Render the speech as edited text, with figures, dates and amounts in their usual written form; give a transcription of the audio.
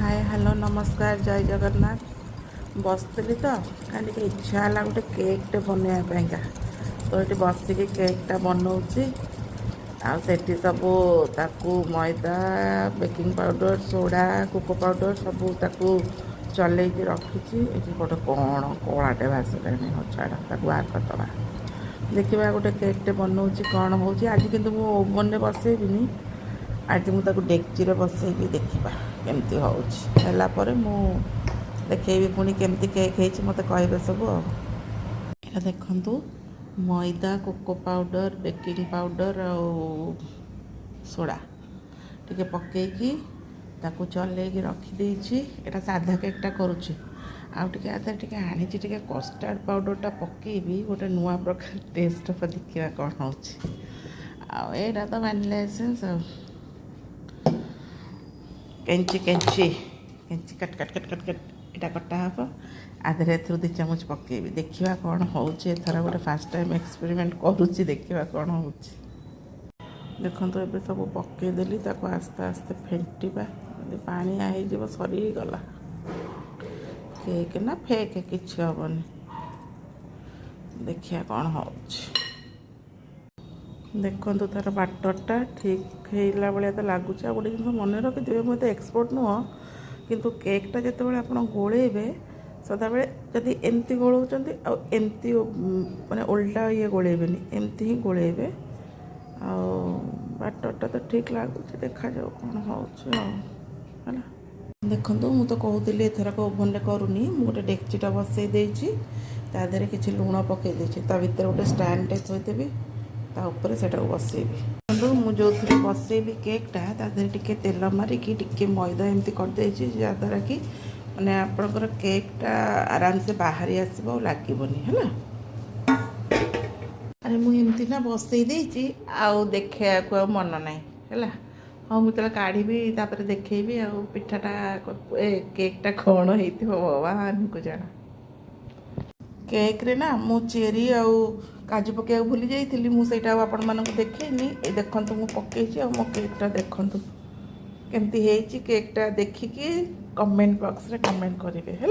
Hi hello नमस्कार जय जगन्नाथ बसती तो कहीं टे इच्छा है गोटे केकटे बनवाईका तो ये बसिक केकटा बनाऊँगी आठी सब मैदा baking powder soda cocoa powder सबू चल रखी गोटे कौन कलाटे भाषा छाड़ा बाहर करदे देखा गोटे केकटे बनाऊँगी कौन हो आज किंतु मु ओवन में बसैबिनी आज मुझे डेक्ची बसैबी देखा केमती होगापर मु देखेबी पुणी केमती केक है मत कहे सब आ देखु मैदा कोको पाउडर बेकिंग पाउडर और सोडा टे पकईकी ताकू चल रखीदे यहाँ साधा केकटा करुच्ची आते आनी कस्टार्ड पाउडरटा पकईबी गोटे नुआ प्रकार टेस्ट देखा कौन हो तो वानिला एसेंस कैंची कैंची कैंची cut cut cut cut cut यहाँ कटा हे आधे एथर 2 चामच पकईबी देखा कौन होथर गोटे फास्ट टाइम एक्सपेरिमेंट करुच्ची देखा कौन हो देखो ये सब पकईदेली आस्ते आस्ते फेंटा पानी हो सरीगला केक ना फेक किसी हेनी देखिए कौन हो देखो तार बाटरटा ठीक है भाया तो लगुच गोटे जिन मन रखिथे मुझे एक्सपर्ट नुह किंतु केकटा जो आप गोलेबे सदा बेले जदि एमती गोलाउंट आमती माने उल्टा ये गोलेबेनी एमती ही गोलेबे बाटरटा तो ठीक लगुच देखा जाओ कौन हो देखो मुझे कहूली एथरक ओभन में करूनी गोटे डेक्चीटा बसई देती तादेह किसी लुण पकई ता भर गोटे स्टैंडे थोदेवी तापर से बसैबी मुझे जो बसैबी केकटा तादेह टे तेल मारिकी टे मैदा एमती करदे जहाँद्वारा कि मैंने आपणकर केकटा आराम से बाहरी आसो लगभग है अरे मुझे ना बसई देती आउ देखा मन ना है हाँ मुझे काढ़ी देखेबी आ पिठाटा केकटा कौन हो भगवान को जाना केक रे ना मु चेरी आ काजू पकड़ा भूली जाइली मुझे आपण मानक देखनी ये देखु मु पकई मो केकटा देखु केमती केकटा देखिकी कमेंट बॉक्स रे कमेंट करेंगे है।